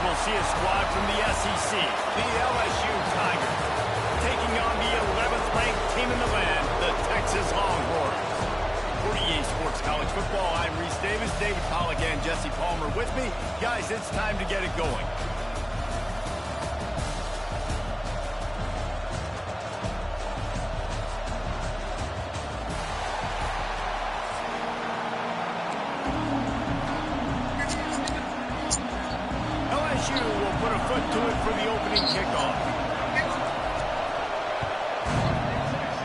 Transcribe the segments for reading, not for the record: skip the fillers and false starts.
we'll see a squad from the SEC, the LSU Tigers, taking on the 11th ranked team in the land, the Texas Longhorns. For EA Sports College Football, I'm Reese Davis, David Pollack, and Jesse Palmer with me. Guys, it's time to get it going. LSU will put a foot to it for the opening kickoff.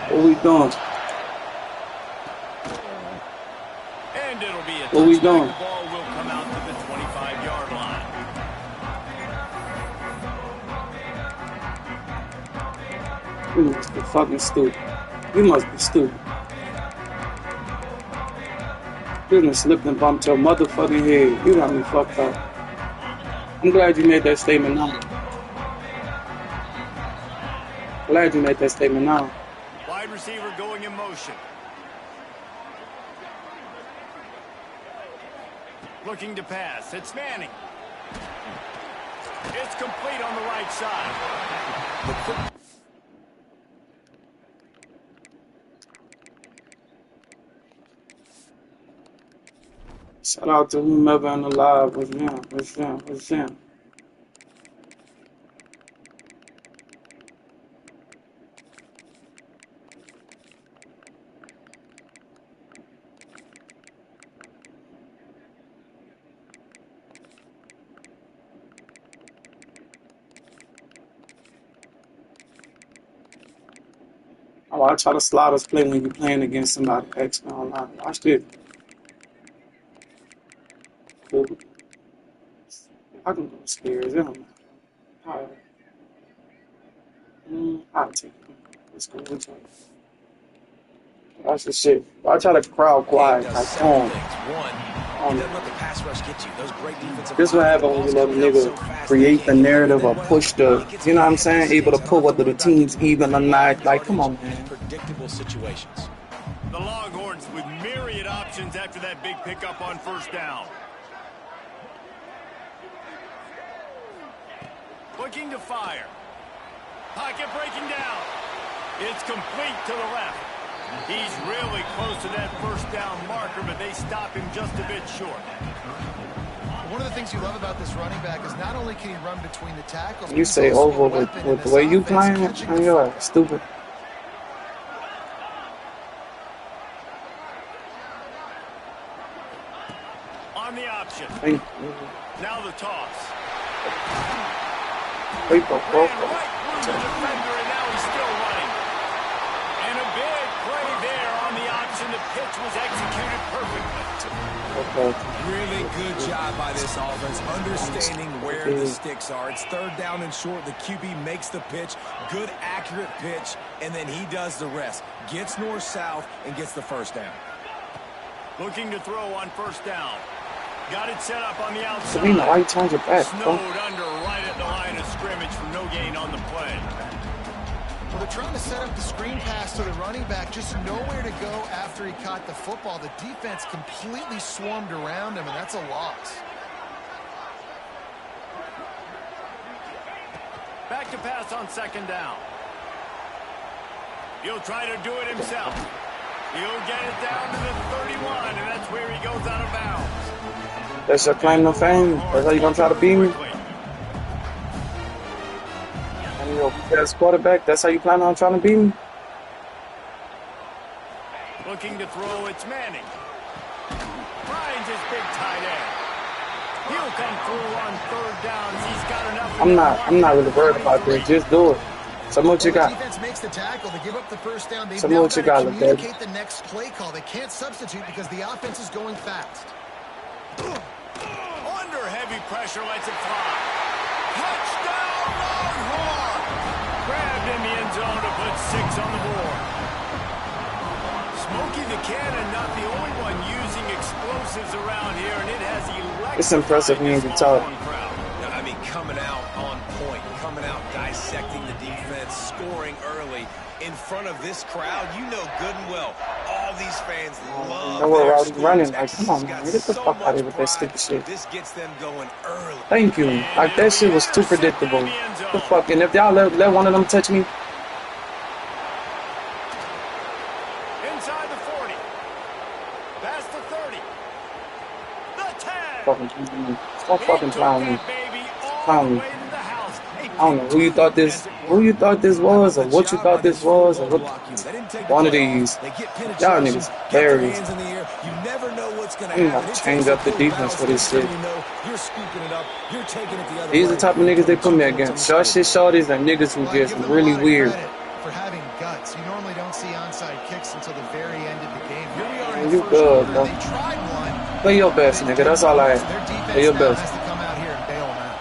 What we doing? And it'll be a What we doing? The ball will come out to the 25-yard line. You must be fucking stupid. You must be stupid. You done slipped and bumped your motherfucking head. You got me fucked up. I'm glad you made that statement now. Glad you made that statement now. Wide receiver going in motion. Looking to pass. It's Manning. It's complete on the right side. Shout out to whomever in the live was him. Was him. Oh, I try to slide us play when you're playing against somebody. X-Men online. Watch this. Cool. I can go scares. It don't matter. Alright. I'll take it. Let's go. Watch the shit. Watch how the crowd quiet. Like, this is what happens when you let a nigga create the narrative or push the, you know what I'm saying? Able to put whether the team's even or not. Like, come on, man. Predictable situations. The Longhorns with myriad options after that big pickup on first down. Looking to fire. Pocket breaking down. It's complete to the left. He's really close to that first down marker, but they stop him just a bit short. One of the things you love about this running back is not only can he run between the tackles. You say over with the way you playing, and you're stupid. On the option. Now the toss. Wait, bro. Ran right through the defender, and now he's still running. And a big play there on the option. The pitch was executed perfectly. Okay. Really good job by this offense, understanding where the sticks are. It's third down and short. The QB makes the pitch. Good, accurate pitch, and then he does the rest. Gets north-south and gets the first down. Looking to throw on first down. Got it set up on the outside. Serena, why you change your back? Snowed under right at the line of scrimmage for no gain on the play. Well, they're trying to set up the screen pass to the running back, just nowhere to go after he caught the football. The defense completely swarmed around him, and that's a loss. Back to pass on second down. He'll try to do it himself. He'll get it down to the 31, and that's where he goes out of bounds. That's your claim to fame. That's how you gonna try to beat me? And you're best quarterback. That's how you plan on trying to beat me? Looking to throw, it's Manning. Finds his big tight end. He'll come through on third downs. He's got enough. I'm not really worried about this. Just do it. So much you got. Defense makes the tackle. They give up the first down. They've So now much got you got, to look, communicate the next play call. They can't substitute because the offense is going fast. Under heavy pressure, lets it fly. Touchdown, Longhorn! Grabbed in the end zone to put 6 on the board. Smokey the Cannon, not the only one using explosives around here, and it has electrified. It's impressive he ain't the top. I mean, coming out on point, coming out dissecting the defense, scoring early in front of this crowd. You know good and well, all these fans love know where I their was running. Like, Texas come has on, man. got Get the so fuck out of much here with that pride. stupid shit. This gets them going early. Thank you. Like, that shit was too predictable. The fuck? And if y'all let one of them touch me, Inside the 40. Past the 30. The 10. stop fucking clowning me. Clown me. I don't know who you thought this was, or what you thought this was, or what. One of these. Y'all niggas hilarious. I'm about to change up the defense for this shit. These are the type of niggas they put me against. Short shit shorties and niggas who just really weird. For having guts. You normally don't see onside kicks until the very end of the game. Here we are in Man, the you first good, quarter. bro. They tried one. Play your best, nigga. That's all I ask. Their defense Play your now best. has to come out here and bail them out.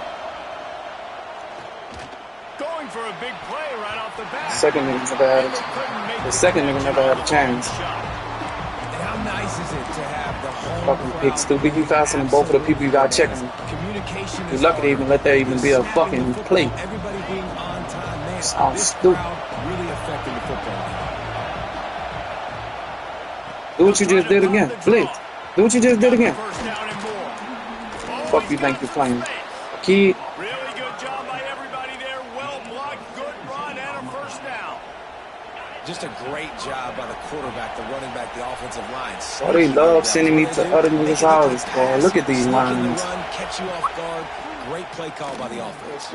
Going for a big play right off the bat. The second nigga never had a chance. And how nice is it to have the home Fucking crowd pig, stupid. You faster than both of the people you got checking. Communication You're is lucky to even let there even be a Snapping fucking the play. football, everybody being on time, man. Sounds This stupid. crowd really affecting the football game. Do what you just did again. Blitz. Do what you just did again. First down and more. Fuck you think you're playing. Kid. Really good job by everybody there. Well blocked, good run, and a first down. Just a great job by the quarterback, the running back, the offensive line. Oh, they love sending me to other niggas' houses, boy. Look at these lines. Run, catch you off guard. Great play call by the offense.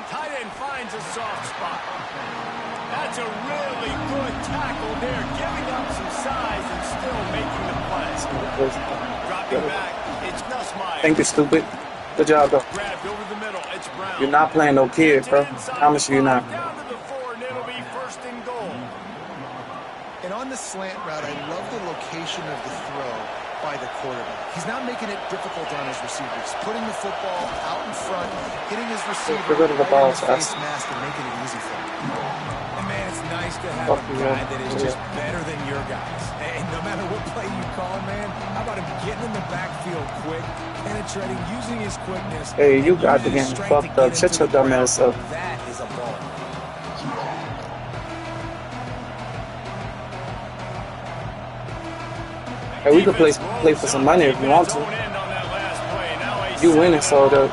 Tight end finds a soft spot. That's a really good tackle there, giving up some size and still making the play. Dropping back, it's Nussmeier. Thank you, stupid. Good job, though. Grabbed over the middle, it's Brown. You're not playing no kid, bro. I promise you you're not. Down to the 4, and it'll be first and goal. And on the slant route, I love the location of the throw by the quarterback. He's not making it difficult on his receivers. Putting the football out in front, hitting his receiver Get rid of the ball, right in the face mask and making it easy for him. And man, it's nice to have a guy that is just better than your guys. And no matter what play you call, man, how about him getting in the backfield quick, penetrating, using his quickness. Hey, you got the game fucked up. Shut your dumb ass up. That is a ball. Hey, we could play for some money if you want to. You winning, so the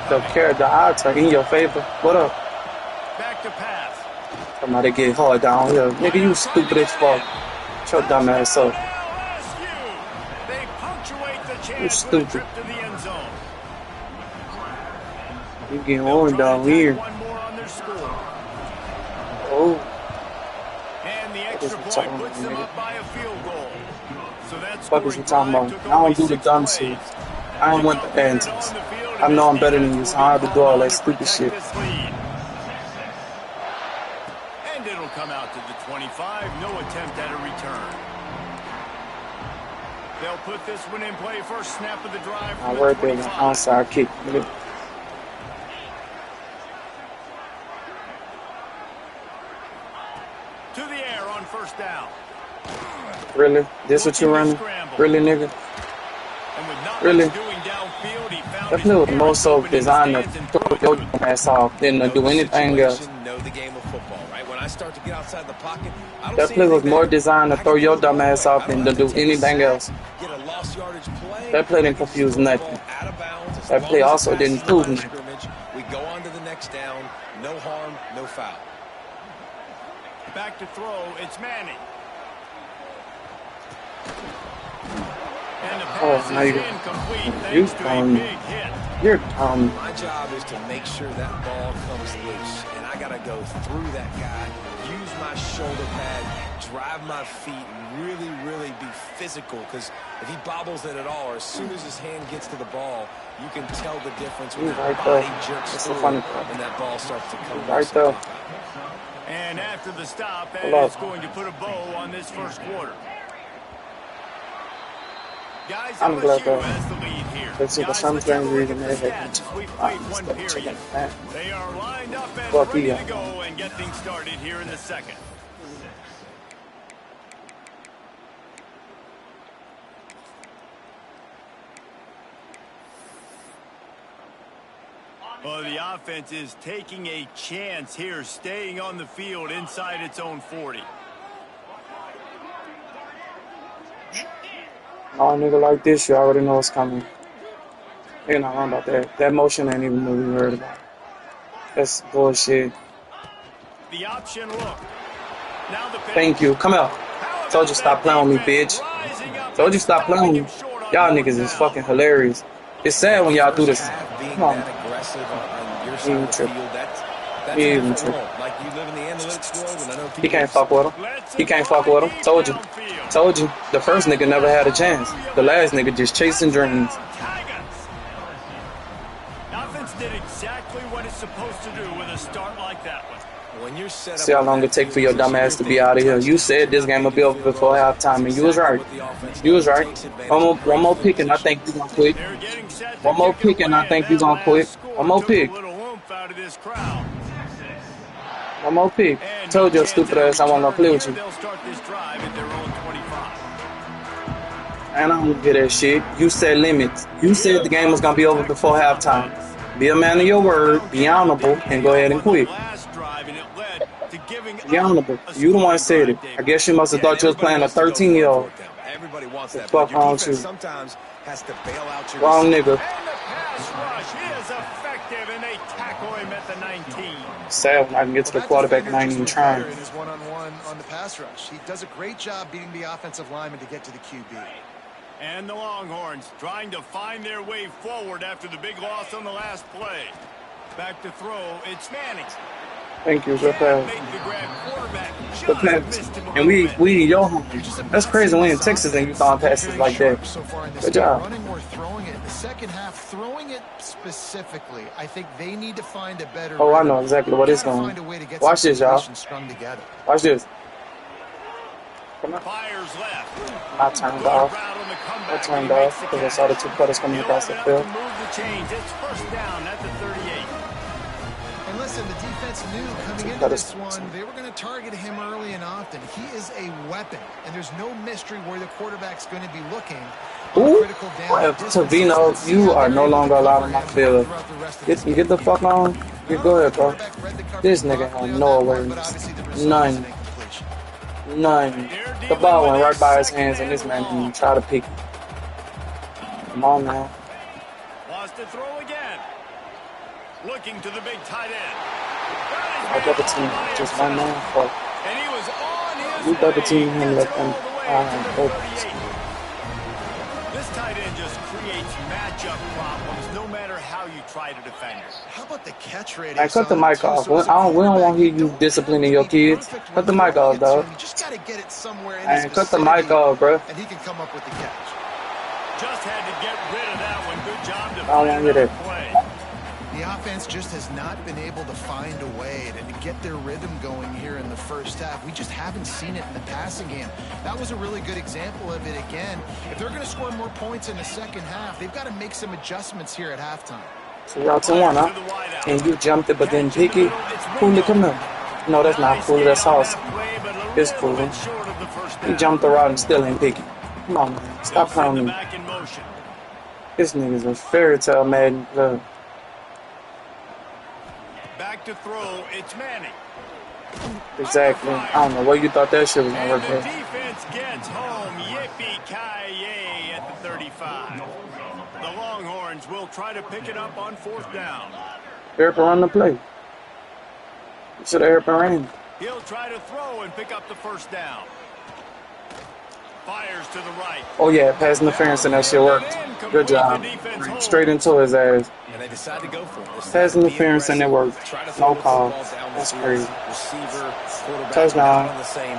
odds are in your favor. What up? Back to pass. Somebody get hard down here. Nigga, you stupid as fuck. Shut your dumb ass up. They punctuate the chance You with a stupid. trip to the end zone. You getting on down here. One more on their score. Oh. And the extra point puts them up by a field goal. So that's What is you talking about? I don't do the dumb shit. I don't want the answers. I know I'm better than you, so I have to do all that stupid shit. And it'll come out to the 25. No attempt at a return. They'll put this one in play first snap of the drive. I work there an onside kick. To the air on first down. Really? This what you running? Really, nigga? Really? That play was more so designed to throw your ass off than to do anything else. That play was more designed to throw your dumb ass off than to do anything else. That play didn't confuse nothing. That play also didn't prove nothing. We go on to the next down. No harm, no foul. Back to throw, it's Manning. And the pass now is you incomplete thanks to a big hit. You're My job is to make sure that ball comes loose, and I gotta go through that guy, use my shoulder pad, drive my feet, and really be physical. Because if he bobbles it at all, or as soon as his hand gets to the ball, you can tell the difference when that body jerks through and that ball starts to come right there. And after the stop, that is going to put a bow on this first quarter. Guys, I'm glad LSU that has the lead here. let's see for Guys, some let's have a strange look reason at they the had stats. We've played one period. They are lined up and Fuck ready yeah. to go and get things started here in the second. Well, the offense is taking a chance here, staying on the field inside its own 40. All nigga like this, you already know it's coming. You're not wrong about that. That motion ain't even what we heard about. That's bullshit. The option look. Now the pitch. Thank you. Come out. Told you stop playing with me, bitch. Told you stop playing with me. Y'all niggas is fucking hilarious. It's sad when y'all do this. Come on. He even trip. He even trip. He can't fuck with him. He can't fuck with him. Told you. Told you. The first nigga never had a chance. The last nigga just chasing dreams. Offense did exactly what it's supposed to do with a start like that one. When you're set up, see how long it take for your dumb ass to be out of here. You said this game will be over before halftime, and you was right. You was right. One more pick, and I think we're gonna quit. One more pick, and I think we're gonna quit. One more pick. One more pick. Told your stupid ass I wasn't gonna play with you. And I don't get that shit. You said limits. You said the game was gonna be over before halftime. Be a man of your word, be honorable, and go ahead and quit. Be honorable. You the one said it. I guess you must have thought you was playing a 13-year-old. Everybody wants The that, fuck but your on defense you. sometimes has to bail out your Wrong receiver. nigga. And the pass rush is effective, and they tackle him at the 19. Sad when I can get to the quarterback and I ain't even trying. In his one-on-one on the pass rush. He does a great job beating the offensive lineman to get to the QB. And the Longhorns trying to find their way forward after the big loss on the last play. Back to throw, it's Manning. Thank you, good pass. Make the grab, quarterback Good just pass. missed him a And little bit. we in your home. That's crazy. We in Texas and you throwing passes like that. So far in this Good game, job. running or throwing it. In the second half, throwing it specifically. I think they need to find a better. Oh, I know exactly what it's going. Watch this, y'all. Strung together. Watch this. Come on. Fires left. I turned off. Route on the I comeback, turned and he off makes the because I catch. saw the two cutters coming He'll across the have enough field. to move the chains. It's first down at the 38. And listen, the defense knew coming into this one, they were going to target him early and often. He is a weapon, and there's no mystery where the quarterback's going to be looking. Ooh, Tavino, you are no longer allowed on my field. Get the fuck on. You go ahead, bro. This nigga had no awareness. None. None. The ball went right by his hands, and this man didn't even try to pick it. Come on, man. Wants to throw again. Looking to the big tight end. I double team just one man. Fuck. And he was on his You double way. team him, let Gets them. all the way to the Go. 38. This tight end just creates matchup problems no matter how you try to defend it. How about the catch rate? Hey, cut the mic off. We don't want to hear you disciplining your kids. Cut the mic off, dog. You just got to get it somewhere in Hey, his cut the vicinity, mic off, bro. and he can come up with the catch. Just had to get rid of that one. Good job to I don't find want to hear another that. play. The offense just has not been able to find a way to get their rhythm going here in the first half. We just haven't seen it in the passing game. That was a really good example of it again. If they're going to score more points in the second half, they've got to make some adjustments here at halftime. So y'all 2-1, huh? And you jumped it, but didn't pick it. Cooley, come here. No, that's not cool. That's awesome. It's cool. He jumped the route and still ain't pick it. Come on, man. Stop playing with me. This nigga's a fairy tale Madden club. Back to throw, it's Manning. Exactly. I don't know where you thought that shit was gonna work And the at. defense gets home. Yippee-ki-yay at the 35. The Longhorns will try to pick it up on fourth down. Eric run the play. You should have Eric ran. He'll try to throw and pick up the first down. Fires to the right. Oh yeah, pass interference and that shit worked. Good job. Straight into his ass. And they decide to go for it. Pass interference and it worked. No call. That's crazy. Touchdown.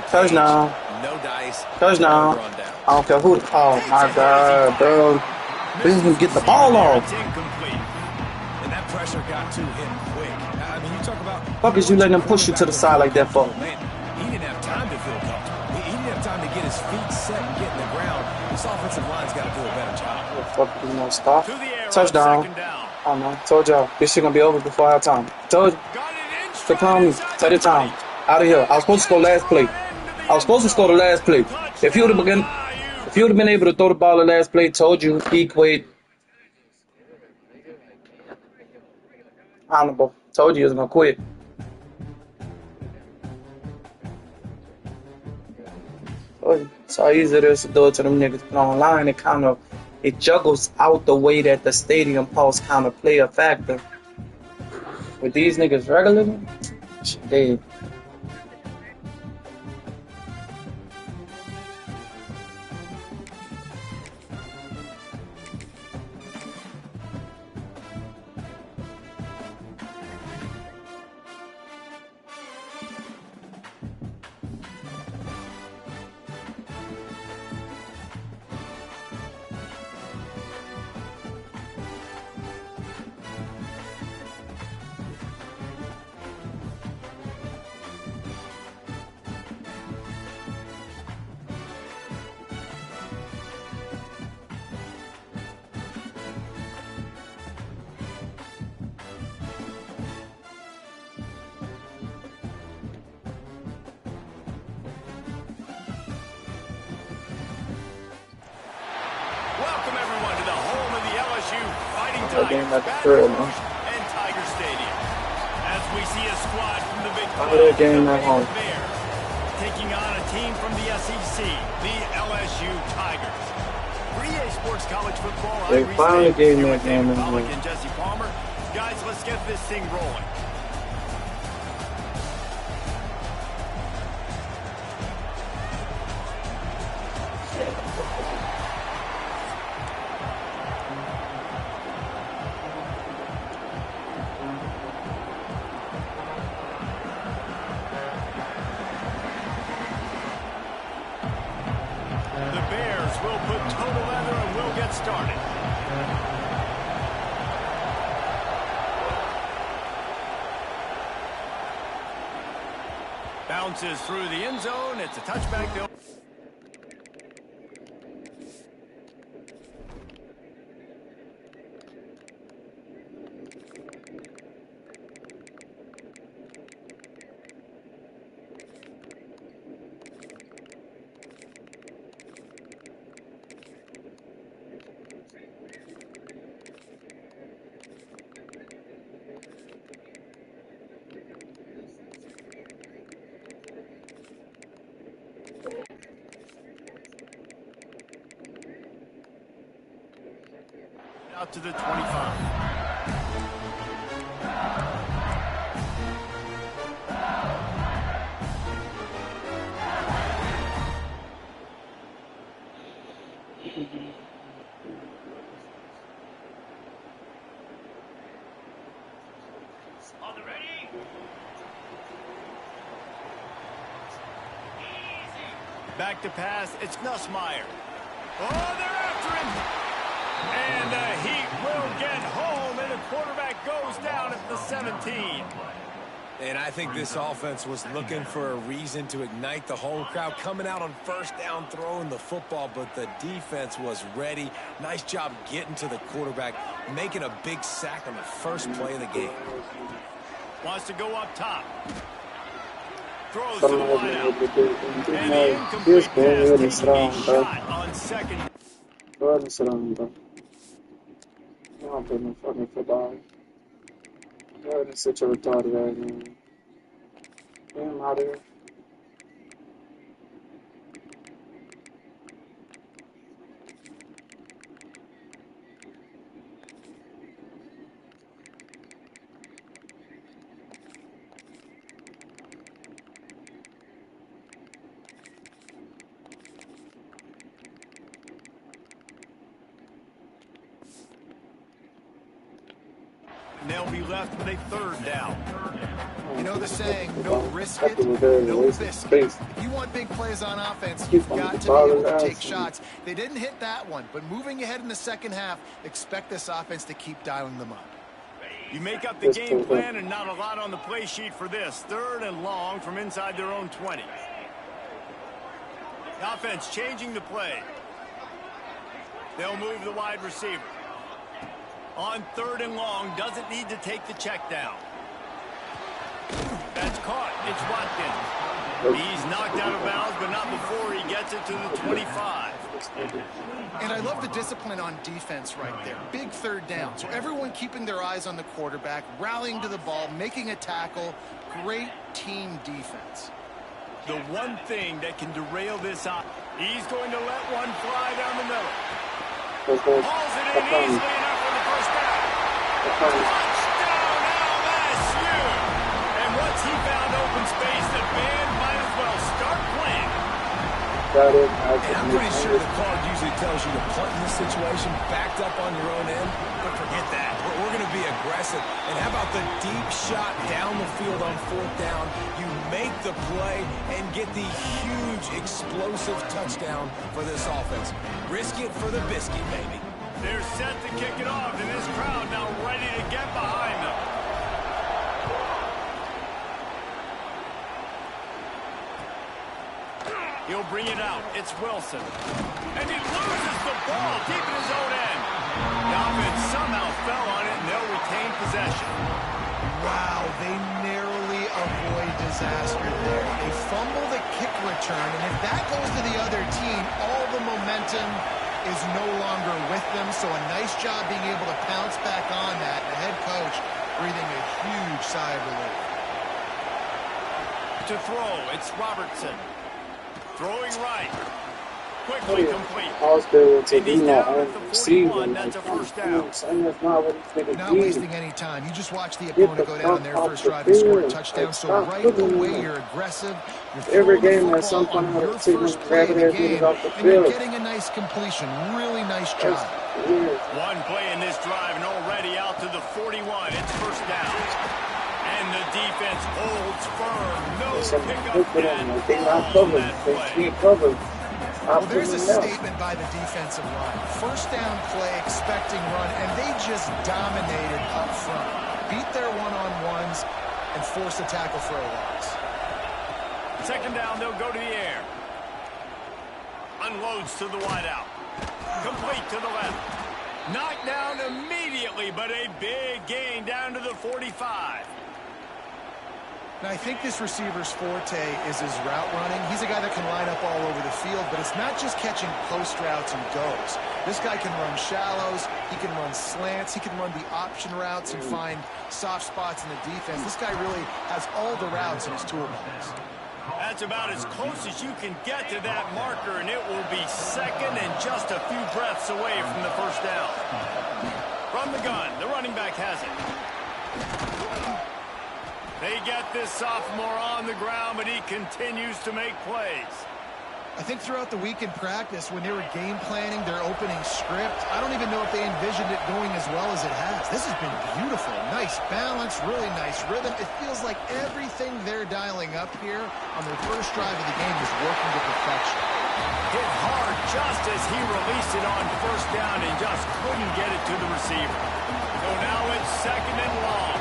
Touchdown. No dice. Touchdown. I don't care who. Oh my god, bro. We didn't even get the ball off. It's incomplete. And that pressure got to him quick. I mean, you talk about... Fuck is you letting him push you to the side like that for? Man, he didn't have time to feel comfortable. He didn't have time to get his feet set and get in the ground. This offensive line's got to do a better job. Fuck, you know, stop. To the air on Touchdown. second down. I don't know. Told y'all. This shit gonna be over before halftime. Told you. Got it in Stop playing with me. Take the time. Out of here. I was supposed to score last play. I was supposed to score the last play. If you would have been able to throw the ball the last play, told you he quit. Honorable. Told you he was gonna quit. So easy it is to do it to them niggas. But online, it juggles out the way that the stadium posts kind of play a factor. With these niggas regularly, they. Welcome everyone to the home of the LSU Fighting Game Tigers, at the Baton crib, Rouge and Tiger Stadium. As we see a squad from the Big 12, That game the at home. Bears, taking on a team from the SEC, the LSU Tigers. For EA Sports College Football, They I'm finally Reese gave Davis, me here a with game David in Pollack here. and Jesse Palmer. Guys, let's get this thing rolling. The Bears will put toe to leather and we'll get started. Bounces through the end zone. It's a touchback. Out to the 25. On the ready. Back to pass. It's Nussmeier. Oh, they're after him. And the Heat will get home, and the quarterback goes down at the 17. And I think this offense was looking for a reason to ignite the home crowd, coming out on first down, throwing the football, but the defense was ready. Nice job getting to the quarterback, making a big sack on the first play of the game. Wants to go up top. Throws to the wideout. And the incomplete pass taking a shot on second. I'm putting fucking football. Go ahead and sit your retarded ass in. Get him out of here. And they'll be left with a third down. You know the saying, no risk it, no biscuit. If you want big plays on offense, you've got to be able to take shots. They didn't hit that one, but moving ahead in the second half, expect this offense to keep dialing them up. You make up the game plan and not a lot on the play sheet for this. Third and long from inside their own 20. The offense changing the play. They'll move the wide receiver. On third and long, doesn't need to take the check down. That's caught. It's Watkins. He's knocked out of bounds, but not before he gets it to the 25. And I love the discipline on defense right there. Big third down. So everyone keeping their eyes on the quarterback, rallying to the ball, making a tackle. Great team defense. The one thing that can derail this out. He's going to let one fly down the middle. Hauls it in easily enough for the first down. Touchdown LSU! And once he found open space, the band might as well start playing. And I'm pretty sure the card usually tells you to punt in this situation, backed up on your own end. But forget that. We're going to be aggressive. And how about the deep shot down the field on 4th down? You make the play and get the huge explosive touchdown for this offense. Risk it for the biscuit, baby. They're set to kick it off, and this crowd now ready to get behind them. He'll bring it out. It's Wilson. And he loses the ball deep in his own end. The offense somehow fell on it, and they'll retain possession. Wow, they narrowly avoid disaster there. They fumble the kick return, and if that goes to the other team, all the momentum is no longer with them. So a nice job being able to pounce back on that. The head coach breathing a huge sigh of relief. To throw, it's Robertson. Throwing right. Quickly complete. Hospital to And he's do my down own at the receiving. 41. That's a first down. That's not what he's going to Not do. wasting any time. You just watch the opponent go down on their first drive and score a touchdown. So right away, you're aggressive. You're Every throwing game the at some football point on I your have to first take play of grab the it game, off the and you're field. getting a nice completion. Really nice job. One play in this drive and already out to the 41. It's first down. And the defense holds firm. No pickup and They're not ball on covered. that They play. can't cover. Well, there's a statement by the defensive line. First down play, expecting run, and they just dominated up front. Beat their one-on-ones and force a tackle for a loss. Second down, they'll go to the air. Unloads to the wideout. Complete to the left. Knocked down immediately, but a big gain down to the 45. Now, I think this receiver's forte is his route running. He's a guy that can line up all over the field, but it's not just catching post routes and goes. This guy can run shallows, he can run slants, he can run the option routes and find soft spots in the defense. This guy really has all the routes in his toolbox. That's about as close as you can get to that marker, and it will be second and just a few breaths away from the first down. From the gun, the running back has it. They get this sophomore on the ground, but he continues to make plays. I think throughout the week in practice, when they were game planning their opening script, I don't even know if they envisioned it going as well as it has. This has been beautiful. Nice balance, really nice rhythm. It feels like everything they're dialing up here on their first drive of the game is working to perfection. Hit hard just as he released it on first down and just couldn't get it to the receiver. So now it's second and long.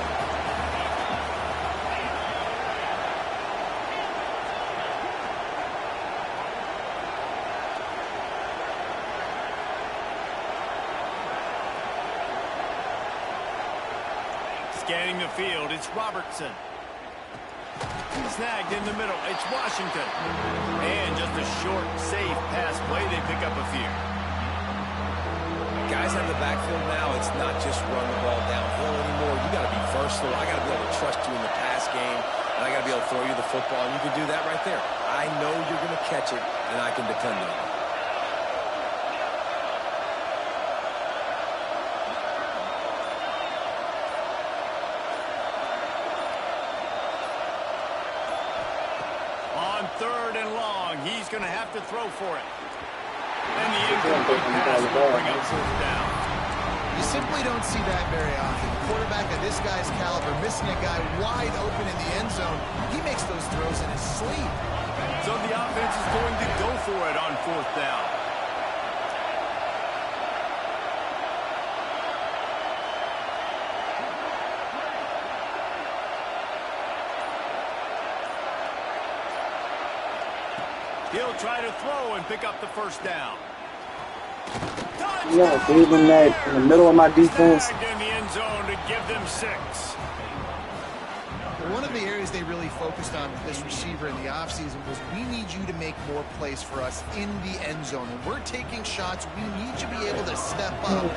Scanning the field, it's Robertson. Snagged in the middle, it's Washington. And just a short, safe pass play, they pick up a few. Guys out of the backfield now, it's not just run the ball downhill anymore. You got to be versatile. I got to be able to trust you in the pass game, and I got to be able to throw you the football, and you can do that right there. I know you're going to catch it, and I can depend on it. Third and long. He's going to have to throw for it. And the incomplete pass will bring up fourth down. You simply don't see that very often. A quarterback of this guy's caliber missing a guy wide open in the end zone. He makes those throws in his sleep. So the offense is going to go for it on fourth down. He'll try to throw and pick up the first down. Yeah, leaving that in the middle of my defense. In the end zone to give them 6. One of the areas they really focused on with this receiver in the offseason was we need you to make more plays for us in the end zone. And we're taking shots. We need you to be able to step up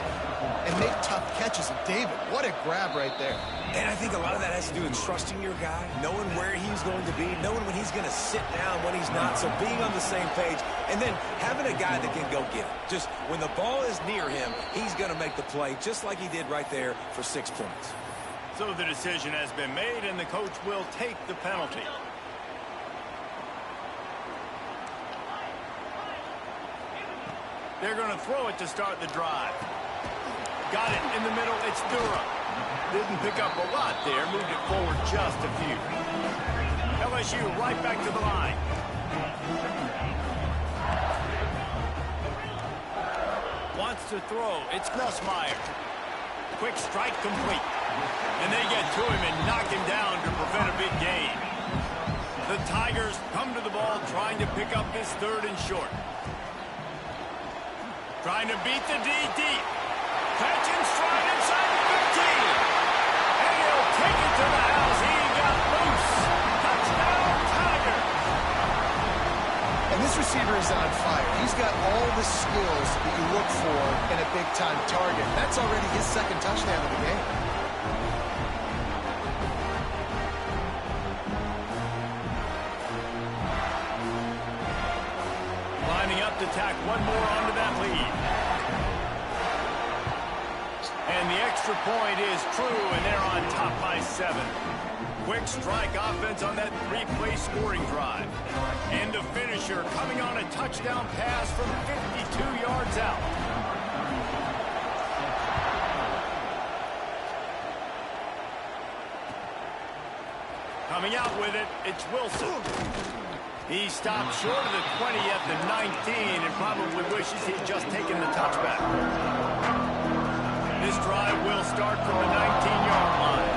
and make tough catches. And David, what a grab right there. And I think a lot of that has to do with trusting your guy, knowing where he's going to be, knowing when he's going to sit down, when he's not, so being on the same page, and then having a guy that can go get it. Just when the ball is near him, he's going to make the play, just like he did right there for 6 points. So the decision has been made, and the coach will take the penalty. They're going to throw it to start the drive. Got it in the middle. It's Durham. Didn't pick up a lot there. Moved it forward just a few. LSU right back to the line. Wants to throw. It's Nussmeier. Quick strike complete. And they get to him and knock him down to prevent a big gain. The Tigers come to the ball trying to pick up this 3rd and short. Trying to beat the D deep. Catch and stride inside the 15. And he'll take it to the house. He got loose. Touchdown, Tigers. And this receiver is on fire. He's got all the skills that you look for in a big-time target. That's already his 2nd touchdown of the game. Lining up to tack one more onto that lead. And the extra point is true, and they're on top by 7. Quick strike offense on that 3-play scoring drive. And the finisher coming on a touchdown pass from 52 yards out. Coming out with it, it's Wilson. He stopped short of the 20 at the 19 and probably wishes he'd just taken the touchback. This drive will start from the 19-yard line.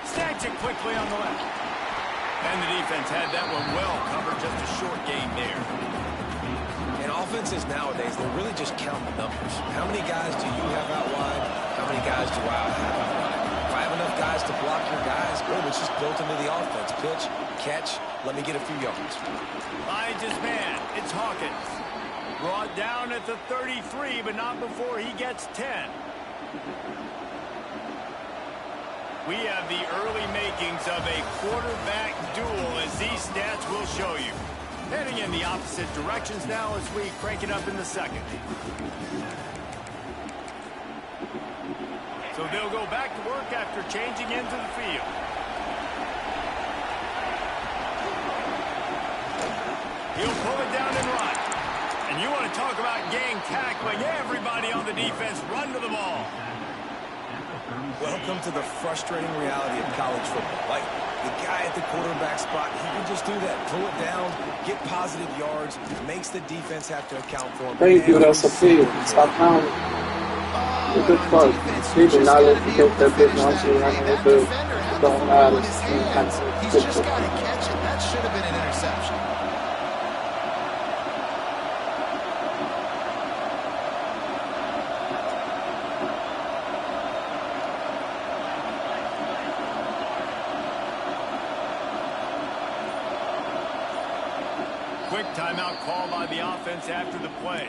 Snags it quickly on the left. And the defense had that one well covered, just a short gain there. And offenses nowadays, they really just count the numbers. How many guys do you have out wide? How many guys do I have out wide? If I have enough guys to block your guys, boom, it's just built into the offense. Pitch, catch, let me get a few yards. Finds his man. It's Hawkins. Brought down at the 33, but not before he gets 10. We have the early makings of a quarterback duel, as these stats will show you. Heading in the opposite directions now as we crank it up in the 2nd. So they'll go back to work after changing into the field. He'll pull it down and run. And you want to talk about gang tackling. Everybody on the defense run to the ball. Welcome to the frustrating reality of college football. Like, the guy at the quarterback spot, he can just do that. Pull it down, get positive yards, makes the defense have to account for him. Thank you, that's a field. Stop pounding. Good fuck. People not letting you get that big one. It don't matter. He's just got to catch it. That should have been an interception. Quick timeout call by the offense after the play.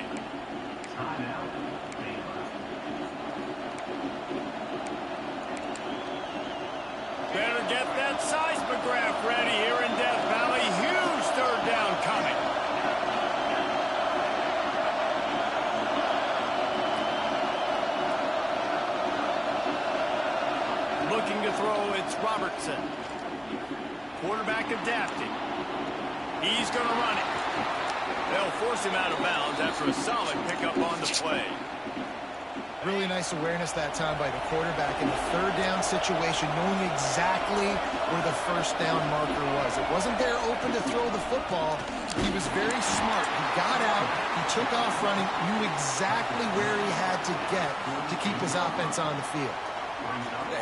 Better get that seismograph ready here in Death Valley. Huge 3rd down coming. Looking to throw, it's Robertson. Quarterback adapting. He's going to run it. They'll force him out of bounds after a solid pickup on the play. Really nice awareness that time by the quarterback in the 3rd down situation, knowing exactly where the 1st down marker was. It wasn't there open to throw the football. He was very smart. He got out, he took off running, knew exactly where he had to get to keep his offense on the field.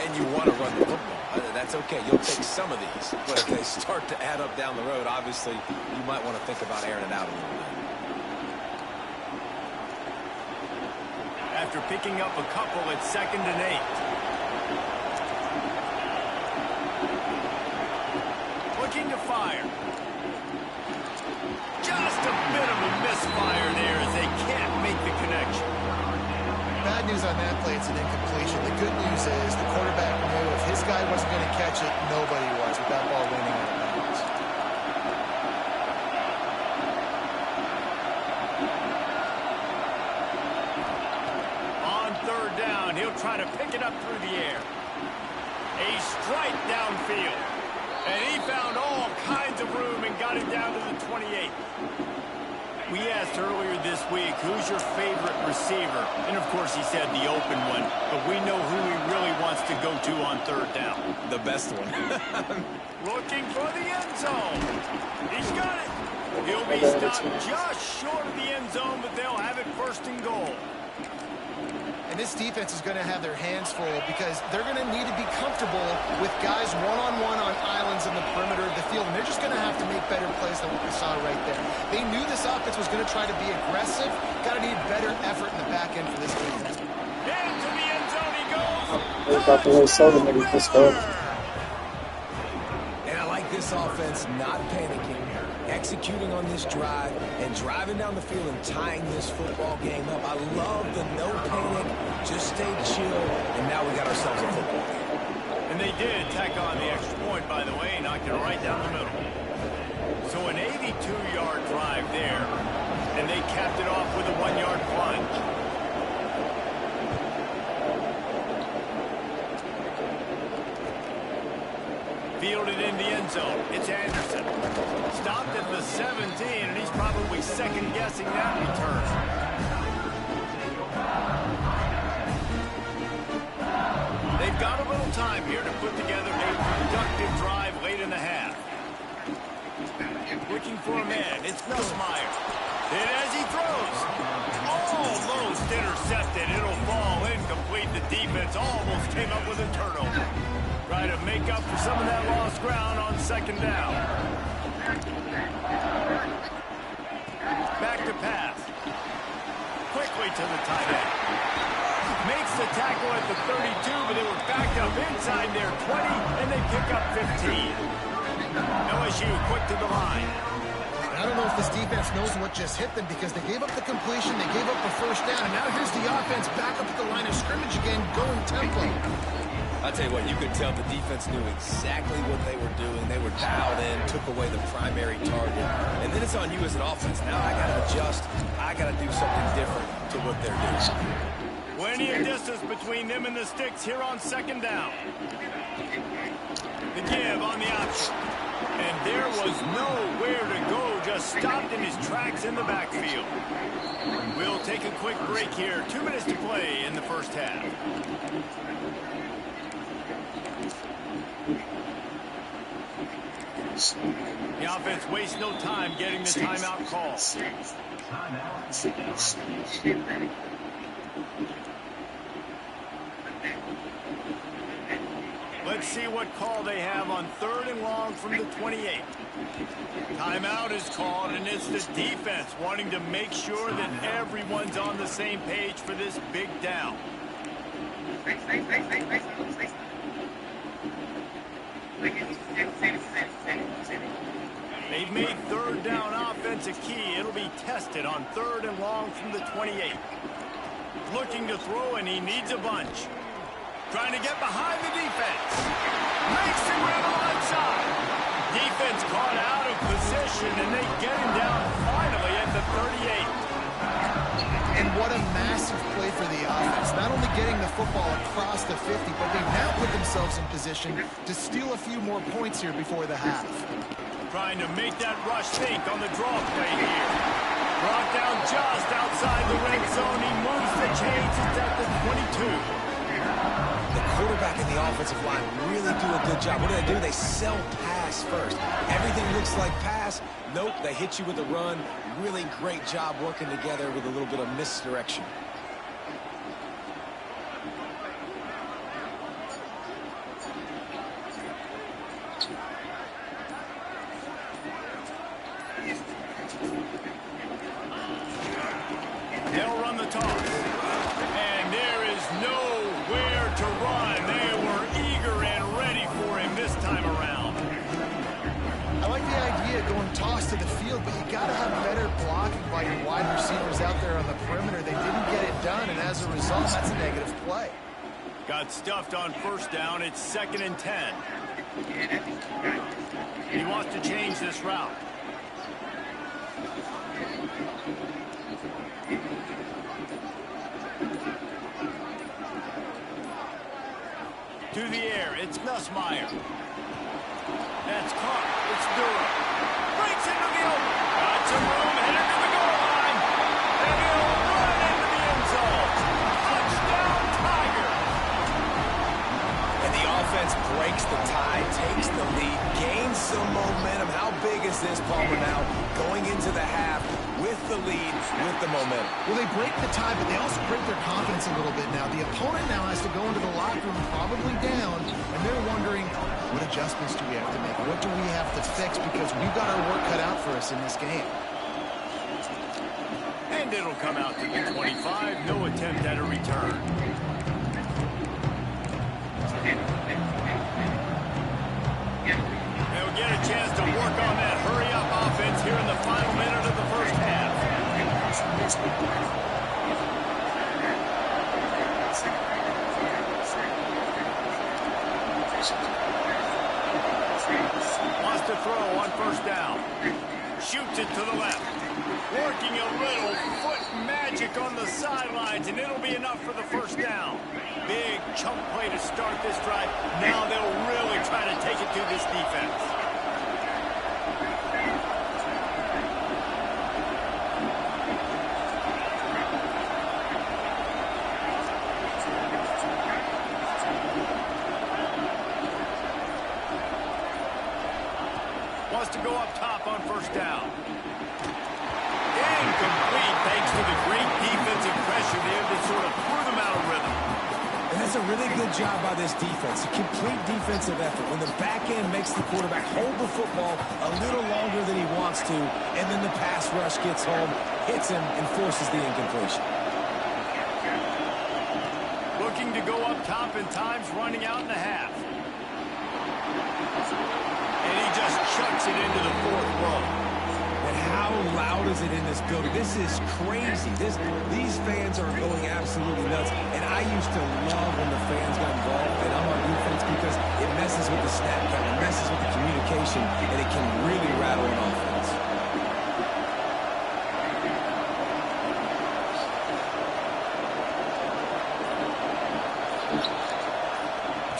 And you want to run the football. That's okay. You'll take some of these. But if they start to add up down the road, obviously, you might want to think about airing it out a little bit. After picking up a couple, it's 2nd and 8. Looking to fire. Just a misfire there as they can't make the connection. Bad news on that play, it's an incompletion. The good news is the quarterback knew if his guy wasn't going to catch it, nobody was with that ball landing out of bounds. On third down, he'll try to pick it up through the air. A strike downfield. And he found all kinds of room and got it down to the 28. We asked earlier this week, who's your favorite receiver? And, of course, he said the open one. But we know who he really wants to go to on third down. The best one. Looking for the end zone. He's got it. He'll be stopped just short of the end zone, but they'll have it first and goal. And this defense is going to have their hands full because they're going to need to be comfortable with guys one-on-one on islands in the perimeter of the field. And they're just going to have to make better plays than what we saw right there. They knew this offense was going to try to be aggressive. Got to need better effort in the back end for this defense. Into the end zone he goes. They got the way soda maybe this go. And I like this offense not panicking, executing on this drive, and driving down the field and tying this football game up. I love the no panic, just stay chill, and now we got ourselves a football game. And they did tack on the extra point, by the way, knocked it right down the middle. So an 82-yard drive there, and they capped it off with a 1-yard plunge. Fielded in the end zone. It's Anderson. Stopped at the 17, and he's probably second-guessing that return. They've got a little time here to put together a productive drive late in the half. Looking for a man. It's Nussmeier. And as he throws, almost intercepted. It'll fall incomplete. The defense almost came up with a turnover. Try to make up for some of that lost ground on second down. Back to pass. Quickly to the tight end. Makes the tackle at the 32, but they were backed up inside their 20, and they pick up 15. LSU quick to the line. I don't know if this defense knows what just hit them because they gave up the completion, they gave up the first down, and now here's the offense back up at the line of scrimmage again, going tempo. I'll tell you what, you could tell the defense knew exactly what they were doing. They were dialed in, took away the primary target. And then it's on you as an offense. Now I got to adjust. I got to do something different to what they're doing. Plenty of distance between them and the sticks here on second down. The give on the option. And there was nowhere to go, just stopped in his tracks in the backfield. We'll take a quick break here. 2 minutes to play in the first half. The offense wastes no time getting the timeout call. Let's see what call they have on third and long from the 28. Timeout is called, and it's the defense wanting to make sure that everyone's on the same page for this big down. They've made third down offense a key. It'll be tested on third and long from the 28. Looking to throw, and he needs a bunch. Trying to get behind the defense. Makes him run onside. Defense caught out of position, and they get him down finally at the 38. And what a massive play for the offense. Not only getting the football across the 50, but they now put themselves in position to steal a few more points here before the half. Trying to make that rush think on the draw play here. Brought down just outside the red zone. He moves the chains. It's at the 22. The quarterback and the offensive line really do a good job. What do? They sell pass first. Everything looks like pass. Nope, they hit you with a run. Really great job working together with a little bit of misdirection. They'll run the toss. And there is nowhere to run. They were eager and ready for him this time around. I like the idea idea going toss to the field, but you got to have better blocking by your wide receivers out there on the perimeter. They didn't get it done, and as a result, that's a negative play. Got stuffed on first down. It's 2nd and 10. He wants to change this route. To the air, it's Nussmeier. That's caught. It's Durham. Breaks into the open. Got some room, headed to the goal line. And he'll run into the end zone. Touchdown, Tiger. And the offense breaks the tie, takes the lead, gains some momentum. How big is this, Palmer, now going into the half with the lead, with the momentum? Well, they break the tie, but they also break their confidence a little bit now. The opponent now has to go into the locker room probably down, and they're wondering, what adjustments do we have to make? What do we have to fix? Because we've got our work cut out for us in this game. And it'll come out to the 25. No attempt at a return. They'll get a chance to work on that hurry-up offense here in the final minute of the first half. Wants to throw on first down. Shoots it to the left. Working a little foot magic on the sidelines, and it'll be enough for the first down. Big chunk play to start this drive. Now they'll really try to take it to this defense. Wants to go up top on first down. Incomplete thanks to the great defensive pressure there that sort of threw them out of rhythm. And that's a really good job by this defense. A complete defensive effort. When the back end makes the quarterback hold the football a little longer than he wants to, and then the pass rush gets home, hits him, and forces the incompletion. Looking to go up top in times, running out in the half. And he just chucks it into the fourth row. And how loud is it in this building? This is crazy. These fans are going absolutely nuts. And I used to love when the fans got involved and I'm on defense because it messes with the snap count, it messes with the communication, and it can really rattle an offense.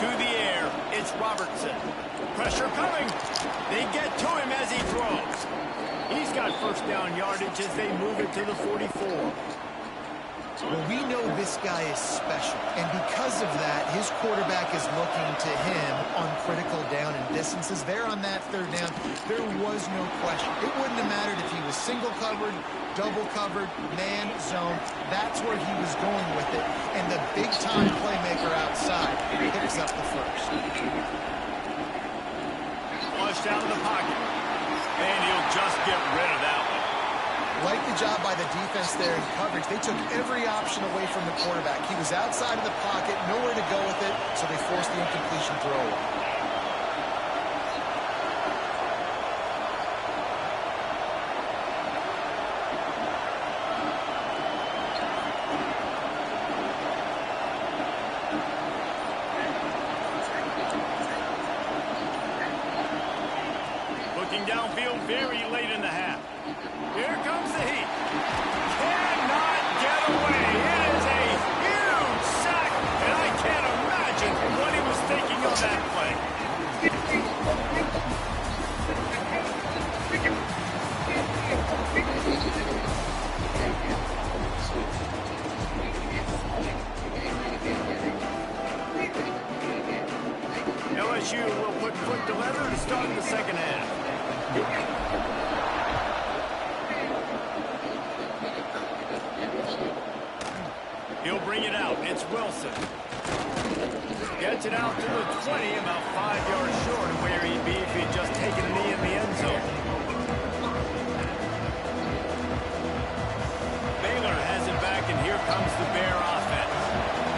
To the air, it's Robertson. Pressure coming. They get to him as he throws. He's got first down yardage as they move it to the 44. Well, we know this guy is special, and because of that, his quarterback is looking to him on critical down and distances. There on that third down, there was no question. It wouldn't have mattered if he was single covered, double covered, man, zone. That's where he was going with it, and the big-time playmaker outside picks up the first. Flushed out of the pocket, and he'll just get rid of that one. Like the job by the defense there in coverage. They took every option away from the quarterback. He was outside of the pocket, nowhere to go with it, so they forced the incompletion throw. Looking downfield very late in the half. Here comes the heat. Cannot get away. It is a huge sack, and I can't imagine what he was thinking on that play. LSU will put foot to leather to start the second half. He'll bring it out. It's Wilson. Gets it out to the 20, about 5 yards short of where he'd be if he'd just taken a knee in the end zone. Baylor has it back, and here comes the Bear offense.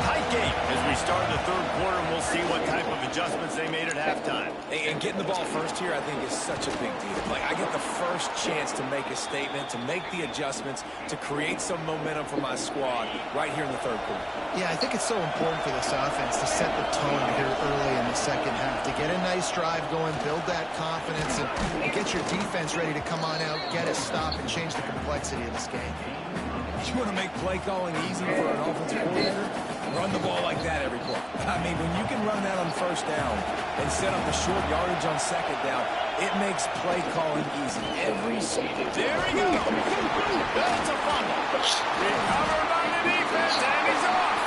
Tight game as we start the third quarter, and we'll see what type of adjustments they made at halftime. And getting the ball first here, I think, is such a big deal. Like, I get the first chance to make a statement, to make the adjustments, to create some momentum for my squad right here in the third quarter. Yeah, I think it's so important for this offense to set the tone here early in the second half, to get a nice drive going, build that confidence, and get your defense ready to come on out, get a stop, and change the complexity of this game. You want to make play calling easy for an offensive coordinator? Run the ball like that every play. I mean, when you can run that on first down and set up the short yardage on second down, it makes play calling easy every single time. There he goes. That's a fumble. Recovered by the defense, and he's off.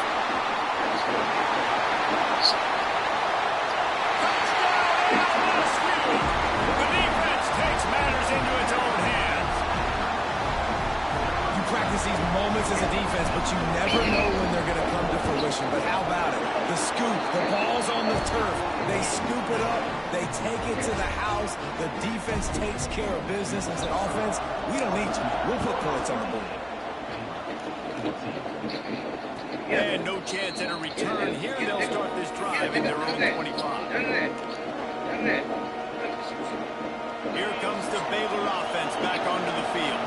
Touchdown, LSU. The defense takes matters into its own hands. You practice these moments as a defense, but you never know when they're going to come to fruition. But how about it? The scoop, the ball's on the turf. They scoop it up. They take it to the house. The defense takes care of business. As an offense, we don't need you. We'll put points on the board. And no chance at a return here. They'll start this drive in their own 25. Here comes the Baylor offense back onto the field.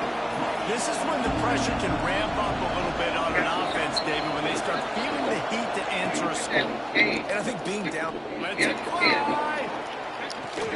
This is when the pressure can ramp up a little bit on an offense, David, when they start feeling the heat to answer a score. And I think being down... Let's it fly! Oh, he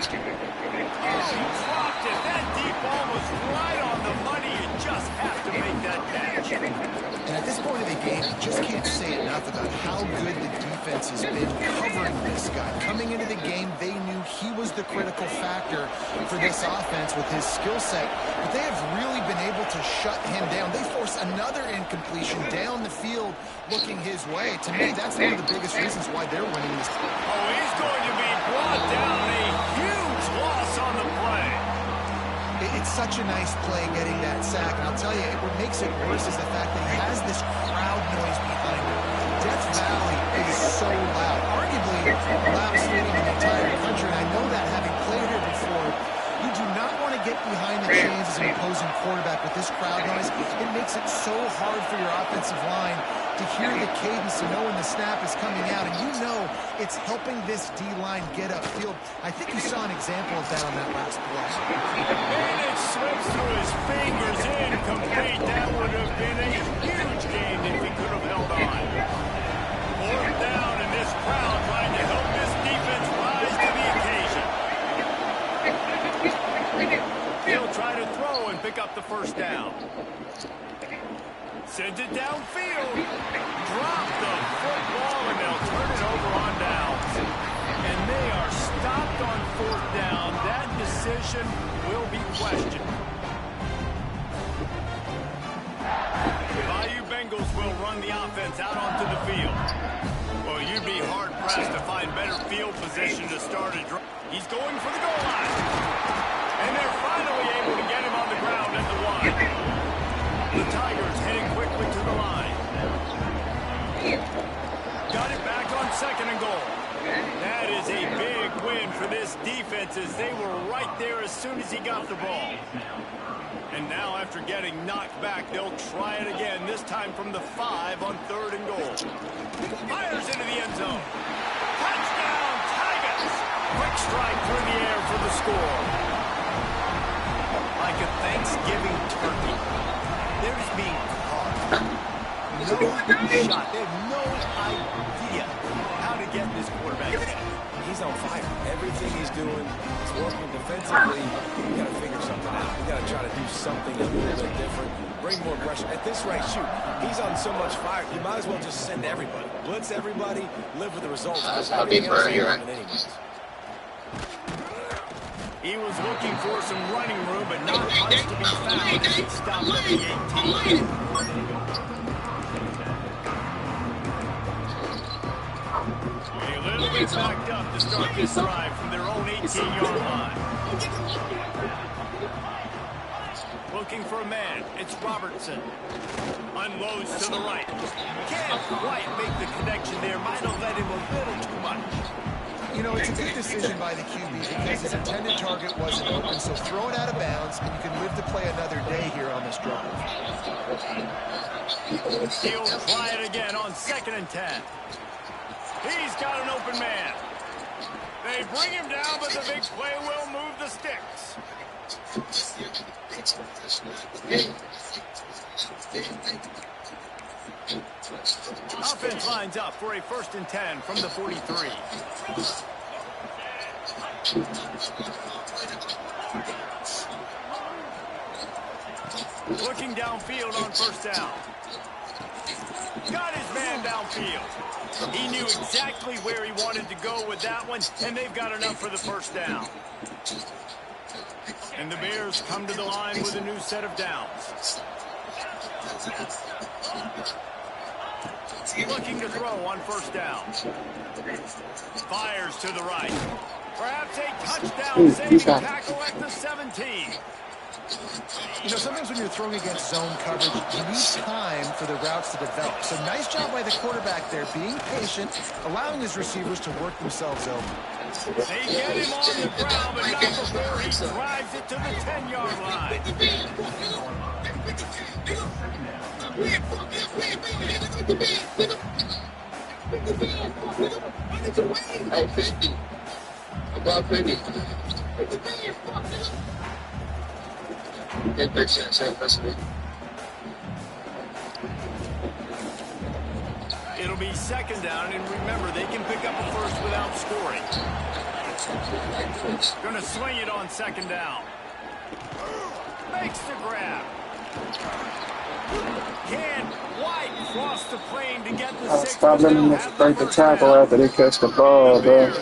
dropped it. That deep ball was right on the money. You just have to make that catch. And at this point of the game, you just can't say enough about how good the defense has been covering this guy. Coming into the game, they knew he was the critical factor for this offense with his skill set. But they have really been able to shut him down. They force another incompletion down the field looking his way. To me, that's one of the biggest reasons why they're winning this. Oh, he's going to be brought down. A huge loss on the play. It's such a nice play getting that sack. And I'll tell you, what makes it worse is the fact that he has this crowd noise behind him. Death Valley is so loud, arguably the loudest stadium in the entire country. And I know that having played here before, you do not want to get behind the chains as an opposing quarterback with this crowd noise. It makes it so hard for your offensive line to hear the cadence and know when the snap is coming out. And you know it's helping this D-line get upfield. I think you saw an example of that on that last play. And it slips through his fingers, incomplete. That would have been a huge gain if he could have held on. Fourth down, and this crowd trying to help this defense rise to the occasion. He'll try to throw and pick up the first down. Sends it downfield. Drop the football, and they'll turn it over on downs. And they are stopped on fourth down. That decision will be questioned. The Bayou Bengals will run the offense out onto the field. Well, you'd be hard-pressed to find better field position to start a drive. He's going for the goal line. And they're finally able to get him on the ground at the one. The Tigers heading quickly to the line. Got it back on second and goal. That is a big win for this defense as they were right there as soon as he got the ball. And now after getting knocked back, they'll try it again, this time from the 5 on third and goal. Fires into the end zone. Touchdown, Tigers! Quick strike through the air for the score. Like a Thanksgiving turkey. They're just being caught. No shot. They have no idea how to get this quarterback set. He's on fire. Everything he's doing is working defensively. We got to figure something out. We got to try to do something a little bit different. Bring more pressure. At this rate, shoot, he's on so much fire. You might as well just send everybody. Blitz everybody. Live with the results. Everything else is happening anyways. He was looking for some running room, but not much to be found. He stopped at the 18. A little bit backed up to start this drive from their own 18-yard line. Looking for a man. It's Robertson. Unloads to the right. Can't quite make the connection there. Might have let him a little too much. You know, it's a good decision by the QB because his intended target wasn't open, so throw it out of bounds, and you can live to play another day here on this drive. He'll try it again on 2nd and 10. He's got an open man. They bring him down, but the big play will move the sticks. Offense lines up for a 1st and 10 from the 43. Looking downfield on 1st down. Got his man downfield. He knew exactly where he wanted to go with that one, and they've got enough for the 1st down. And the Bears come to the line with a new set of downs. Looking to throw on 1st down. Fires to the right. Perhaps a touchdown saving tackle at the 17. You know, sometimes when you're throwing against zone coverage, you need time for the routes to develop. So nice job by the quarterback there, being patient, allowing his receivers to work themselves over. They get him on the ground, but not before he drives it to the 10-yard line. It'll be 2nd down, and remember, they can pick up a 1st without scoring. Gonna swing it on 2nd down. Makes the grab. Can White cross the plane to get the 6th? Stop letting them break the tackle after they catch the ball, bro.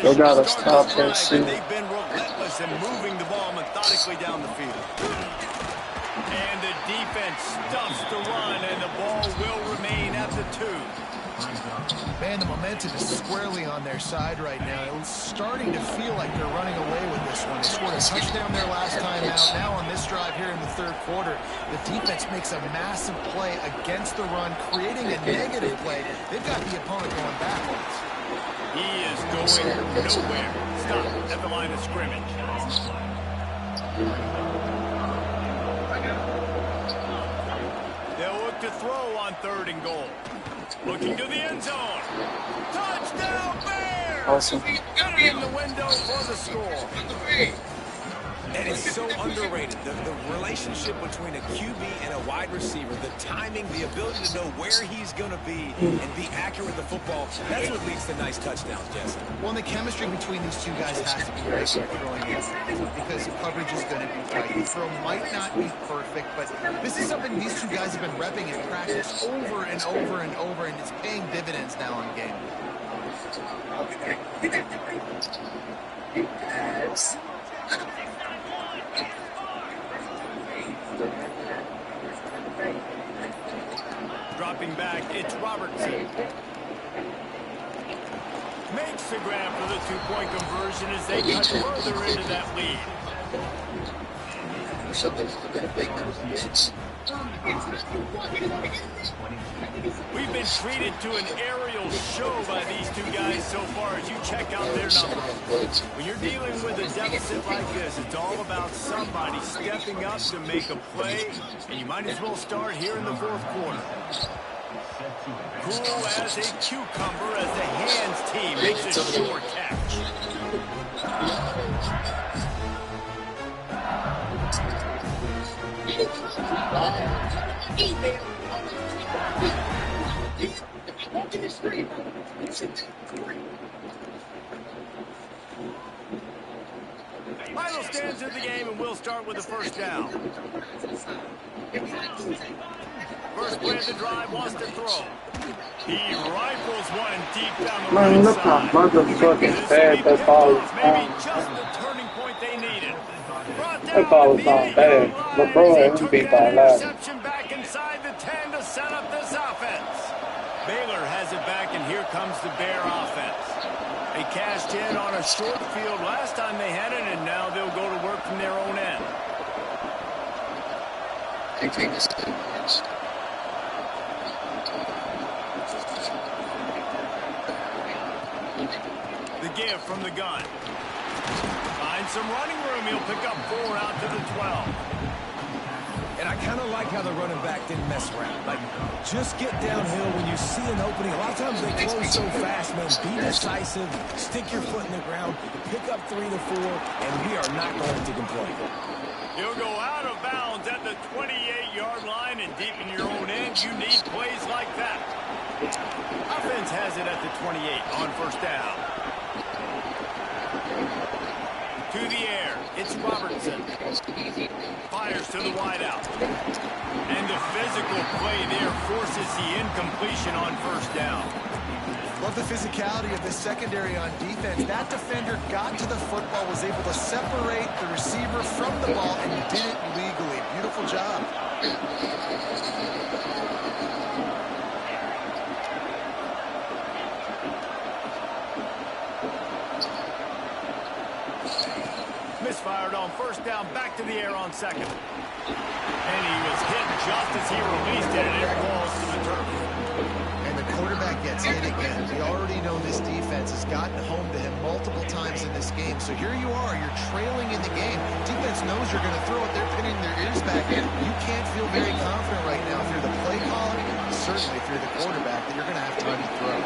They gotta stop that shit. They've been relentless in moving the ball methodically down the field. And the defense stuffs the run, and the ball will remain at the 2. Man, the momentum is squarely on their side right now. It was starting to feel like they're running away with this one. They scored a touchdown their last time out. Now on this drive here in the 3rd quarter, the defense makes a massive play against the run, creating a negative play. They've got the opponent going backwards. He is going nowhere. Stop at the line of scrimmage. They'll look to throw on 3rd and goal. Looking to the end zone. Touchdown, Bears! Awesome. Get it in the window for the score. And it's so underrated. The relationship between a QB and a wide receiver, the timing, the ability to know where he's going to be and be accurate with the football, that's what leads to nice touchdowns, Jesse. Well, the chemistry between these two guys has to be right when throwing in, because coverage is going to be tight. The throw might not be perfect, but this is something these two guys have been repping in practice over and over and over, and it's paying dividends now in game. Dropping back, it's Robertson. Makes the grab for the 2-point conversion as they cut further into that lead. We've been treated to an aerial show by these two guys so far as you check out their numbers. When you're dealing with a deficit like this, it's all about somebody stepping up to make a play, and you might as well start here in the 4th quarter. Cool as a cucumber as the hands team makes a sure catch. Final stands in the game, and we'll start with the 1st down. First play of the drive, wants to throw. He rifles one deep down the Man, right look how side. motherfucking bad that ball is. Maybe just the turning point they needed. That ball was not bad. LeBron beat by a lot. Interception back inside the 10 to set up this offense. Baylor has it back, and here comes the Bear offense. They cashed in on a short field last time they had it, and now they'll go to work from their own end. The give from the gun. Finds some running room. He'll pick up 4 out to the 12. And I kind of like how the running back didn't mess around. Like, just get downhill when you see an opening. A lot of times they close so fast, man. Be decisive, stick your foot in the ground, pick up 3 to 4, and we are not going to complain. He'll go out of bounds at the 28-yard line, and deep in your own end, you need plays like that. Offense has it at the 28 on first down. To the air, it's Robertson. Fires to the wideout. And the physical play there forces the incompletion on first down. Love the physicality of the secondary on defense. That defender got to the football, was able to separate the receiver from the ball, and did it legally. Beautiful job. Misfired on first down, back to the air on second. And he was hit just as he released it, and it falls to the turf. And the quarterback gets hit again. We already know this defense has gotten home to him multiple times in this game. So here you are, you're trailing in the game. Defense knows you're going to throw it. They're pinning their ears back in. You can't feel very confident right now if you're the play caller, certainly if you're the quarterback, that you're going to have time to throw.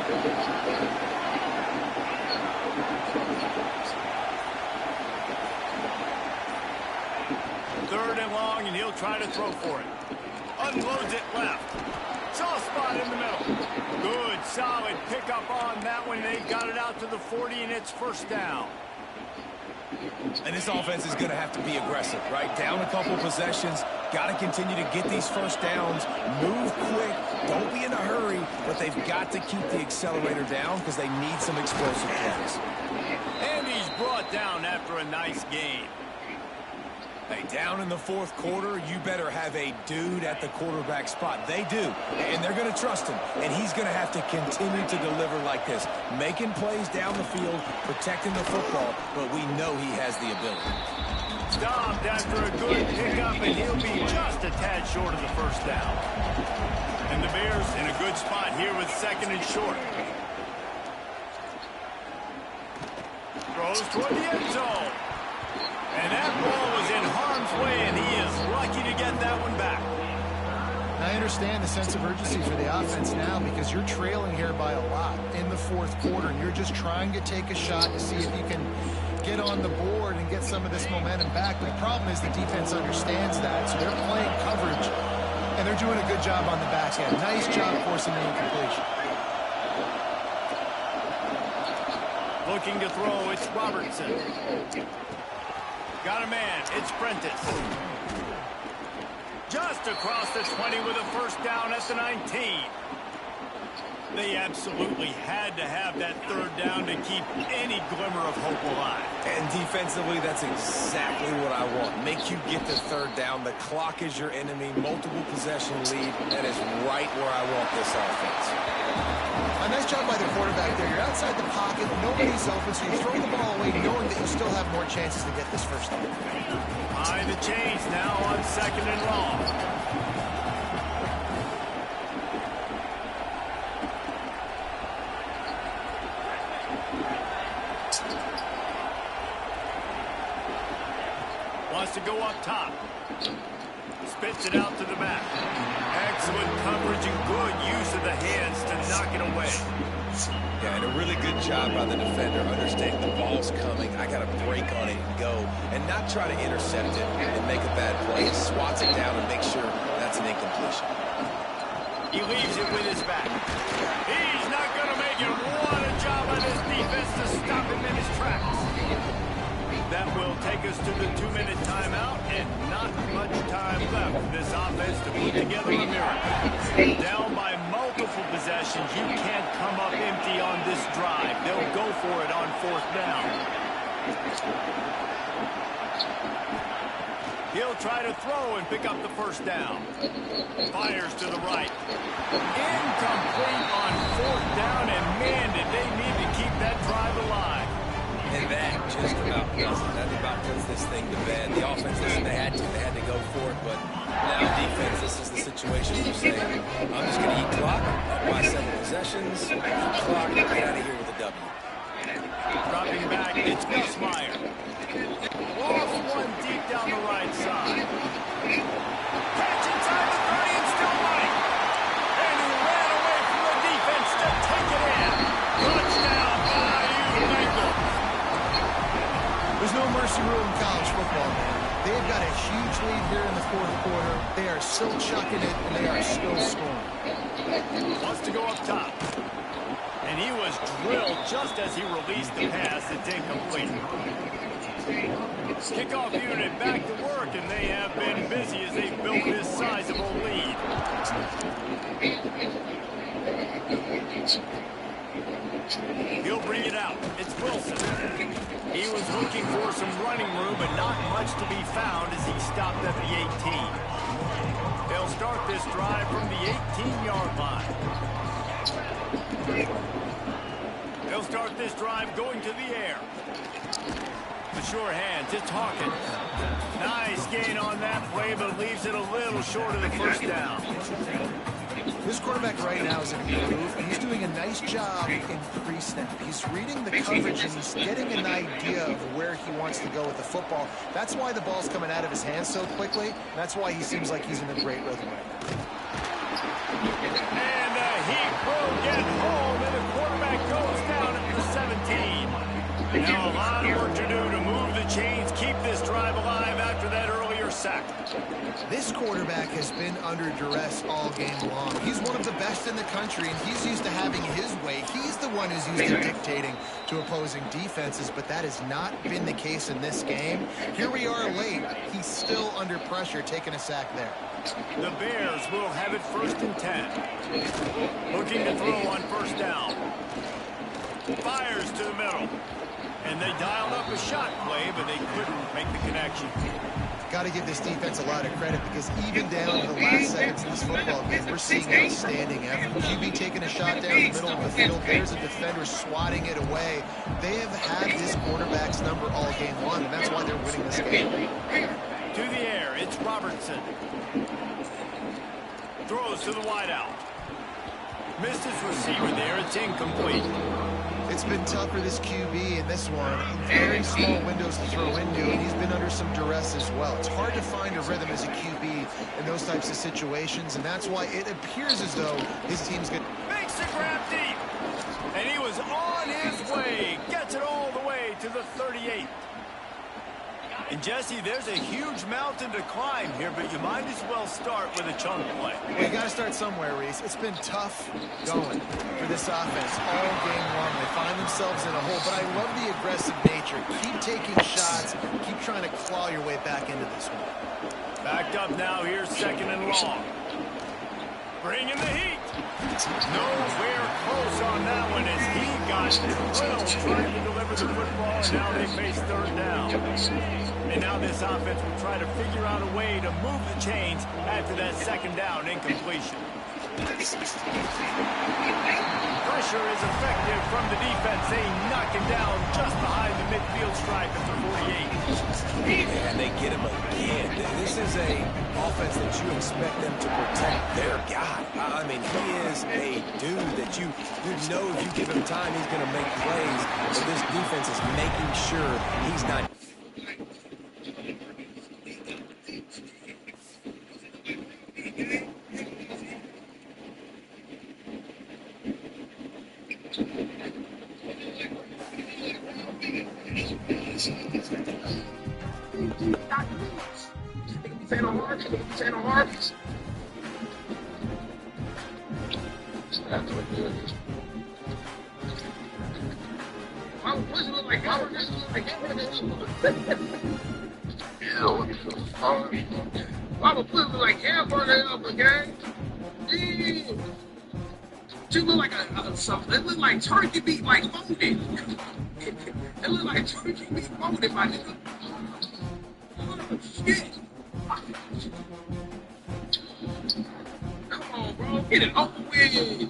Third and long, and he'll try to throw for it. Unloads it left. Soft spot in the middle. Good, solid pickup on that one. They got it out to the 40, and it's first down. And this offense is going to have to be aggressive, right? Down a couple possessions. Got to continue to get these first downs. Move quick. Don't be in a hurry. But they've got to keep the accelerator down because they need some explosive plays. And he's brought down after a nice game. Hey, down in the fourth quarter, you better have a dude at the quarterback spot. They do, and they're going to trust him. And he's going to have to continue to deliver like this, making plays down the field, protecting the football, but we know he has the ability. Stopped after a good pickup, and he'll be just a tad short of the first down. And the Bears in a good spot here with second and short. Throws toward the end zone. And that ball was in harm's way, and he is lucky to get that one back. I understand the sense of urgency for the offense now because you're trailing here by a lot in the fourth quarter, and you're just trying to take a shot to see if you can get on the board and get some of this momentum back. But the problem is the defense understands that, so they're playing coverage, and they're doing a good job on the back end. Nice job forcing the incompletion. Looking to throw, it's Robertson. Got a man, it's Prentice. Just across the 20 with a first down at the 19. They absolutely had to have that third down to keep any glimmer of hope alive. And defensively, that's exactly what I want. Make you get the third down. The clock is your enemy. Multiple possession lead. That is right where I want this offense. A nice job by the quarterback there. You're outside the pocket. Nobody's open, so you throw the ball away knowing that you still have more chances to get this first down. Behind the chains now on second and long. Wants to go up top. Spits it out to the back. Excellent coverage and good use of the hands to knock it away. Yeah, and a really good job by the defender understanding the ball's coming. I got to break on it and go and not try to intercept it and make a bad play. He swats it down and makes sure that's an incompletion. He leaves it with his back. He's not going to make it. What a job by this defense to stop him in his tracks. That will take us to the 2-minute timeout, and not much time left for this offense to put together a miracle. Down by multiple possessions, you can't come up empty on this drive. They'll go for it on fourth down. He'll try to throw and pick up the first down. Fires to the right. Incomplete on fourth down, and man, did they need to keep that drive alive. And that just about does it. That about puts this thing to bed. The offense, listen, they had to go for it, but now defense, this is the situation you say, I'm just going to eat clock, up by 7 possessions, eat clock, get out of here with a W. Dropping back, it's Nussmeier. Lost one deep down the right side. They've got a huge lead here in the fourth quarter. They are still chucking it, and they are still scoring. Wants to go up top. And he was drilled just as he released the pass. It's incomplete. Kickoff unit back to work, and they have been busy as they built this sizable lead. He'll bring it out. It's Wilson. He was looking for some running room, but not much to be found as he stopped at the 18. They'll start this drive from the 18-yard line. They'll start this drive going to the air. The sure hands, it's Hawkins. Nice gain on that play, but leaves it a little short of the first down. This quarterback right now is in the groove, and he's doing a nice job in pre-snap. He's reading the coverage, and he's getting an idea of where he wants to go with the football. That's why the ball's coming out of his hands so quickly. That's why he seems like he's in a great rhythm right now. And he will get home, and the quarterback goes down at the 17. Now a lot of work to do to move the chains, keep this drive alive after that earlier sack. This quarterback has been under duress all game long. He's one of the best in the country, and he's used to having his way. He's the one who's used to dictating to opposing defenses, but that has not been the case in this game. Here we are late. He's still under pressure, taking a sack there. The Bears will have it 1st and 10. Looking to throw on first down. Fires to the middle. And they dialed up a shot play, but they couldn't make the connection. Got to give this defense a lot of credit, because even down to the last seconds of this football game, we're seeing outstanding effort. QB taking a shot down the middle of the field. There's a defender swatting it away. They have had this quarterback's number all game long, and that's why they're winning this game. To the air, it's Robertson. Throws to the wideout. Missed his receiver there. It's incomplete. It's been tough for this QB in this one. Very small windows to throw into, and he's been under some duress as well. It's hard to find a rhythm as a QB in those types of situations, and that's why it appears as though his team's going to... Makes the grab deep. And he was on his way. Gets it all the way to the 38. And Jesse, there's a huge mountain to climb here, but you might as well start with a chunk play. Well, you got to start somewhere, Reese. It's been tough going for this offense all game long. They find themselves in a hole, but I love the aggressive nature. Keep taking shots. Keep trying to claw your way back into this one. Backed up now. Here's 2nd and long. Bringing the heat. Nowhere close on that one as he got drilled trying to deliver the football, and now they face 3rd down. And now this offense will try to figure out a way to move the chains after that 2nd down incompletion. Pressure is effective from the defense. They knock him down just behind the midfield stripe at the 48. And they get him again. This is a offense that you expect them to protect their guy. I mean, he is a dude that you know if you give him time, he's going to make plays. But this defense is making sure he's not... Mama put me like hamburger up again. You look like something. It look like turkey meat, like folded. It look like turkey meat folded, my nigga. Oh, shit. Come on, bro. Get it over with.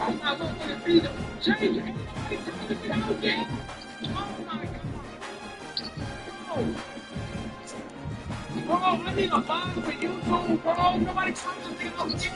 I'm not going to be the change. Everybody trying to get out there. Oh my God. Bro, I need a line for YouTube, bro. Nobody trying to get out there.